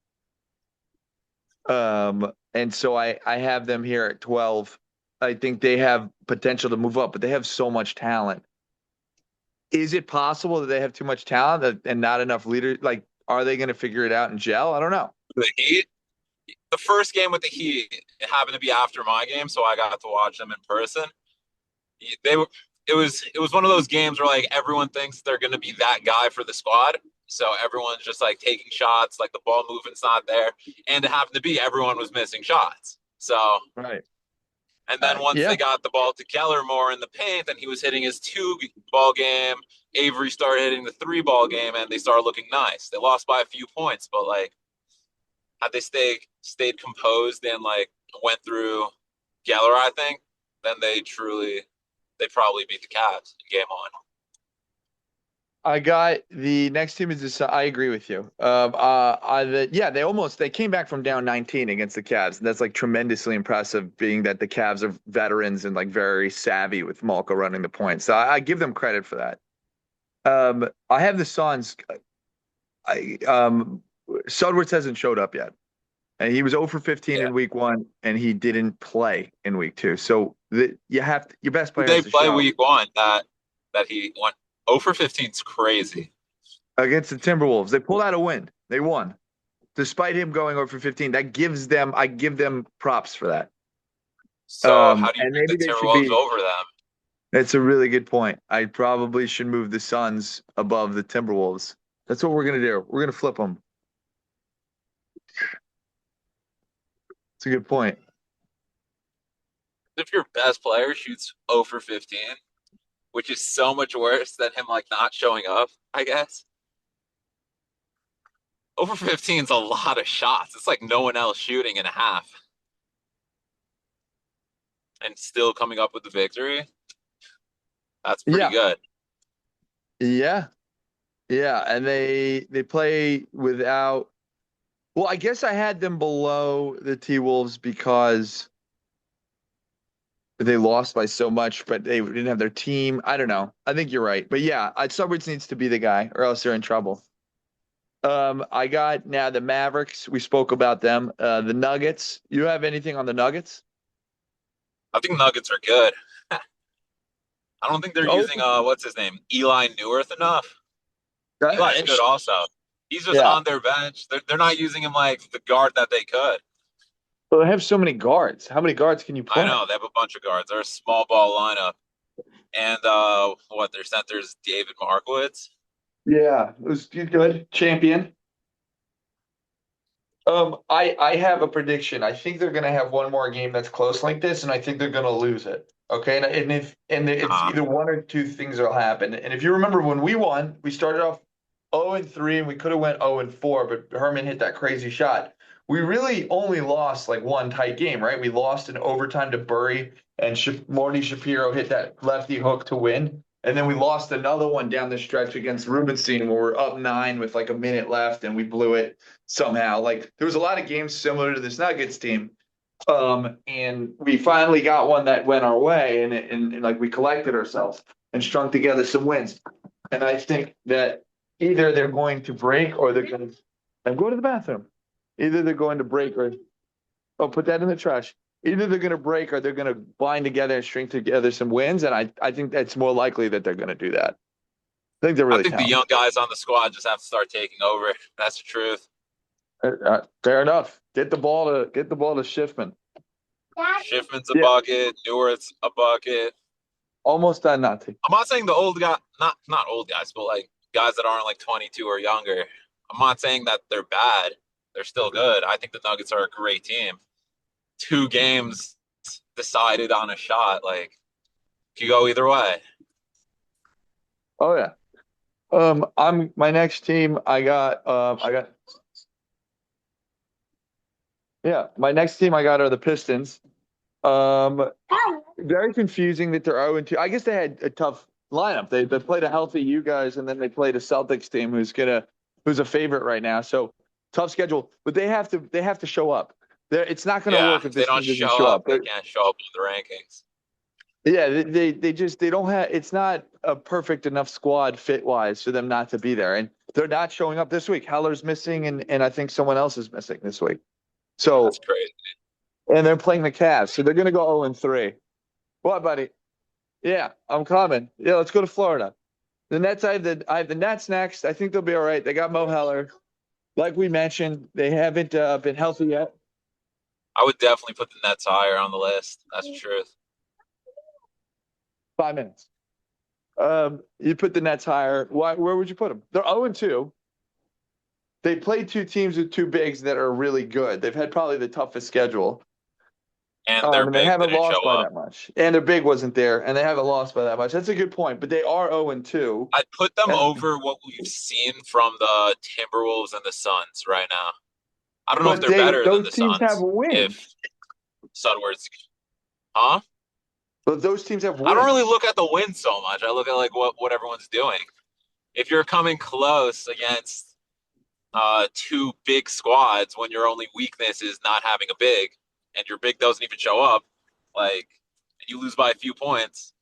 And so I have them here at 12. I think they have potential to move up, but they have so much talent. Is it possible that they have too much talent and not enough leaders? Like, are they going to figure it out and gel? I don't know. the Heat, the first game with the Heat, it happened to be after my game, so I got to watch them in person. They were, it was one of those games where like everyone thinks they're going to be that guy for the squad. So everyone's just like taking shots, like the ball movement's not there, and it happened to be everyone was missing shots. So Right. and then once Yeah. they got the ball to Keller more in the paint, and he was hitting his 2 ball game, Avery started hitting the 3 ball game, and they started looking nice. They lost by a few points, but like had they stayed composed and like went through Geller, I think, then they probably beat the Cavs in game one. I got the next team is this. I agree with you. Yeah, they came back from down 19 against the Cavs. That's like tremendously impressive, being that the Cavs are veterans and like very savvy with Malka running the point. So I give them credit for that. I have the Suns. Sudworth hasn't showed up yet, and he was 0 for 15 Yeah. in week one, and he didn't play in week two. So your best Who player they has to play show week one that he went 0 for 15 is crazy. against the Timberwolves. They pulled out a win. They won. Despite him going over 15, I give them props for that. So how do you And pick the maybe they should Timberwolves be. over them? That's a really good point. I probably should move the Suns above the Timberwolves. That's what we're gonna do. We're gonna flip them. It's a good point. If your best player shoots 0 for 15, which is so much worse than him like not showing up, I guess. Over 15 is a lot of shots. It's like no one else shooting in a half and still coming up with the victory. That's pretty Yeah, good. yeah, yeah. And they play without. Well, I guess I had them below the T Wolves because they lost by so much, but they didn't have their team. I don't know. I think you're right, but yeah, Suburbs needs to be the guy, or else they're in trouble. I got now the Mavericks. We spoke about them. The Nuggets. You have anything on the Nuggets? I think Nuggets are good. I don't think they're Oh, using what's his name? Eli Neworth enough. Eli's good bench. also. He's just Yeah. on their bench. They're not using him like the guard that they could. Well, they have so many guards. How many guards can you I play? know they have a bunch of guards. They're a small ball lineup. And what their center's David Markowitz. Yeah, it was good. Champion. I have a prediction. I think they're going to have one more game that's close like this, and I think they're going to lose it. Okay, and it's Uh, either one or two things will happen. And if you remember when we won, we started off 0-3, and we could have went 0-4, but Herman hit that crazy shot. We really only lost like one tight game, right? We lost in overtime to Burry, and Morty Shapiro hit that lefty hook to win. And then we lost another one down the stretch against Rubenstein where we're up 9 with like a minute left, and we blew it somehow. Like there was a lot of games similar to this Nuggets team. And we finally got one that went our way, and like we collected ourselves and strung together some wins. And I think that either they're going to break or they're going to. I'm going to the bathroom. Either they're going to break or put that in the trash. Either they're going to break or they're going to bind together and string together some wins. And I think that's more likely that they're going to do that. I think they're I really think the talented. young guys on the squad just have to start taking over. That's the truth. Fair enough. Get the ball to Schiffman. Schiffman's a Yeah, bucket. Newerth's a bucket. almost done nothing. I'm not saying the old guy, not old guys, but like guys that aren't like 22 or younger. I'm not saying that they're bad. They're still good. I think the Nuggets are a great team. 2 games decided on a shot. Like, could go either way. Oh yeah. I'm my next team. I got yeah. My next team I got are the Pistons. Um, Very confusing that they're 0-2. I guess they had a tough lineup. They played a healthy you guys, and then they played a Celtics team who's a favorite right now. So tough schedule, but they have to show up. It's not going to Yeah, work if if they this don't team doesn't show show up, up. they can't show up in the rankings. Yeah, they don't have. It's not a perfect enough squad fit wise for them not to be there, and they're not showing up this week. Heller's missing, and I think someone else is missing this week. That's So, crazy. and they're playing the Cavs, so they're going to go 0-3. What, buddy? Yeah, I'm coming. Yeah, let's go to Florida. The Nets. I have the Nets next. I think they'll be all right. They got Mo Heller, like we mentioned. They haven't been healthy yet. I would definitely put the Nets higher on the list. That's the truth. 5 minutes. You put the Nets higher. Why? Where would you put them? They're 0-2. They played two teams with two bigs that are really good. They've had probably the toughest schedule. And their And they big haven't didn't lost show by up. that much. And their big wasn't there, and they haven't lost by that much. That's a good point. But they are 0-2. I'd put them And over what we've seen from the Timberwolves and the Suns right now. I don't know if but they're better than those the teams have Suns. If wins. Sudwards, huh? But those teams have I don't really wins. look at the win so much. I look at like what everyone's doing. If you're coming close against two big squads when your only weakness is not having a big, and your big doesn't even show up, like and you lose by a few points,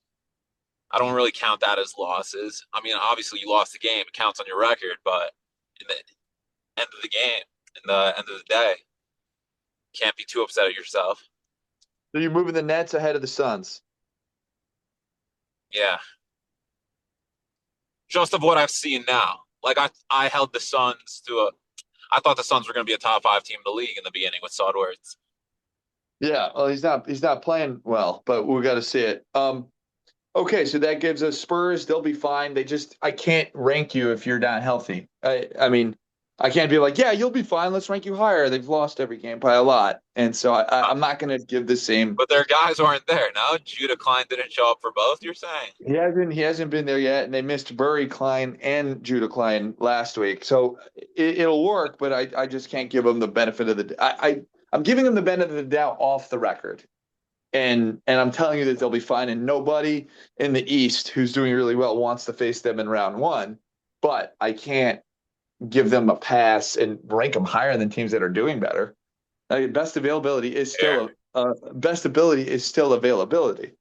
I don't really count that as losses. I mean, obviously you lost the game; it counts on your record, but in the end of the game, in the end of the day, you can't be too upset at yourself. So you're moving the Nets ahead of the Suns. Yeah, just of what I've seen now. Like I held the Suns to a. I thought the Suns were going to be a top 5 team in the league in the beginning with Sodwards. Yeah, well, he's not playing well, but we got to see it. Okay, so that gives us Spurs. They'll be fine. I can't rank you if you're not healthy. I mean, I can't be like, yeah, you'll be fine. Let's rank you higher. They've lost every game by a lot, and so I'm not going to give the same. But their guys aren't there. No, Judah Klein didn't show up for both. You're saying? He hasn't been there yet, and they missed Burry Klein and Judah Klein last week, so it'll work. But I just can't give them the benefit of the. I'm giving them the benefit of the doubt off the record. And I'm telling you that they'll be fine. And nobody in the East who's doing really well wants to face them in round one. But I can't give them a pass and rank them higher than teams that are doing better. Best availability is Fair. still best ability is still availability.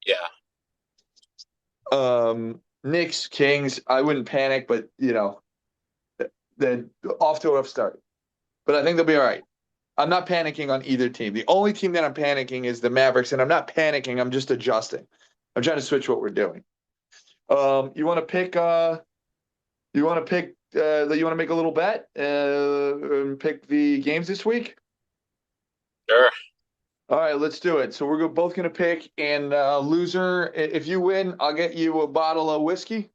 Yeah. Knicks, Kings. I wouldn't panic, but they're off to a rough start, but I think they'll be all right. I'm not panicking on either team. The only team that I'm panicking is the Mavericks, and I'm not panicking. I'm just adjusting. I'm trying to switch what we're doing. You want to pick? You want to pick? You want to make a little bet and pick the games this week? Sure. All right, let's do it. So we're both going to pick, and loser, if you win, I'll get you a bottle of whiskey.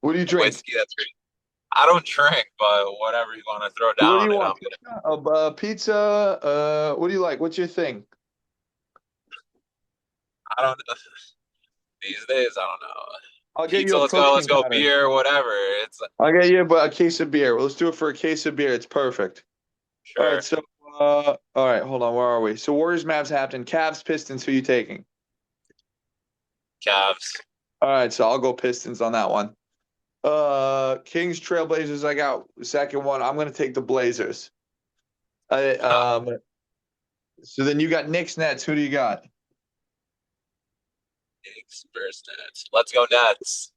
What do you drink? Whiskey, that's great. I don't drink, but whatever you want to throw What do down, you and want? I'm gonna. Pizza? What do you like? What's your thing? I don't know. These days, I don't know. I'll get you Pizza, a let's go. Let's protein go. powder. Beer, whatever. It's I'll get you a case of beer. Let's do it for a case of beer. It's perfect. All right, sure. so all right, hold on. Where are we? So Warriors, Mavs, Hampton, Cavs, Pistons. Who you taking? Cavs. All right, so I'll go Pistons on that one. Kings, Trailblazers. I got the second one. I'm gonna take the Blazers. I So then you got Knicks, Nets. Who do you got? Spurs, Nets. Let's go Nets.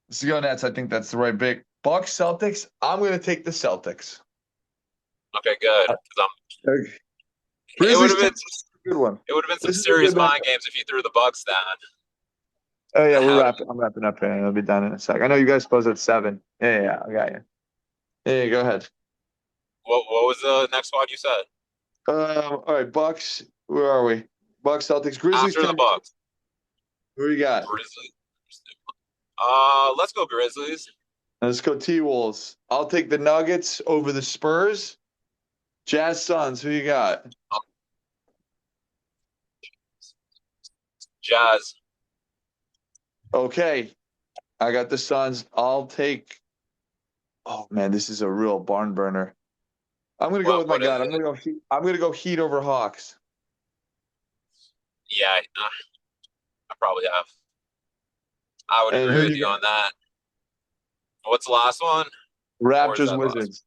Let's go Nets. I think that's the right pick. Bucks, Celtics. I'm gonna take the Celtics. Okay, good. Okay. It would Grizzlies, have been Timberwolves, good one. it would have been some This is a serious good mind matchup. games if you threw the Bucks down. Oh yeah, I we're had wrapping. I'm wrapping up here. I'll be done in a sec. I know you guys close at 7. Yeah, I got you. Yeah, go ahead. what was the next one you said? All right, Bucks. Where are we? Bucks, Celtics, Grizzlies, After the Timberwolves. Bucks. Who you got? Grizzlies. Let's go Grizzlies. Let's go T-Wolves. I'll take the Nuggets over the Spurs. Jazz, Suns. Who you got? Jazz. Okay, I got the Suns. I'll take. Oh man, this is a real barn burner. I'm gonna go with my What is gut. I'm it? gonna go. I'm gonna go Heat over Hawks. Yeah, I probably have. I would And agree who with you you got? on that. What's the last one? Or is Raptors, that the last Wizards.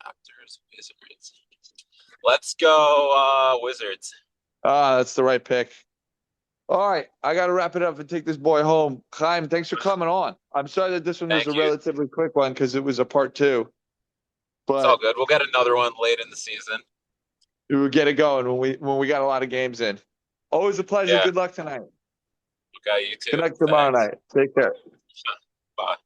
one? Raptors, Wizards. Let's go Wizards. Ah, that's the right pick. All right, I got to wrap it up and take this boy home. Chaim, thanks for coming on. I'm sorry that this one was a Thank you. relatively quick one because it was a part two, It's all but good. We'll get another one late in the season. we will get it going when we got a lot of games in. Always a pleasure. Yeah. Good luck tonight. Okay, you too. Good night tomorrow Thanks. night. Take care. Bye.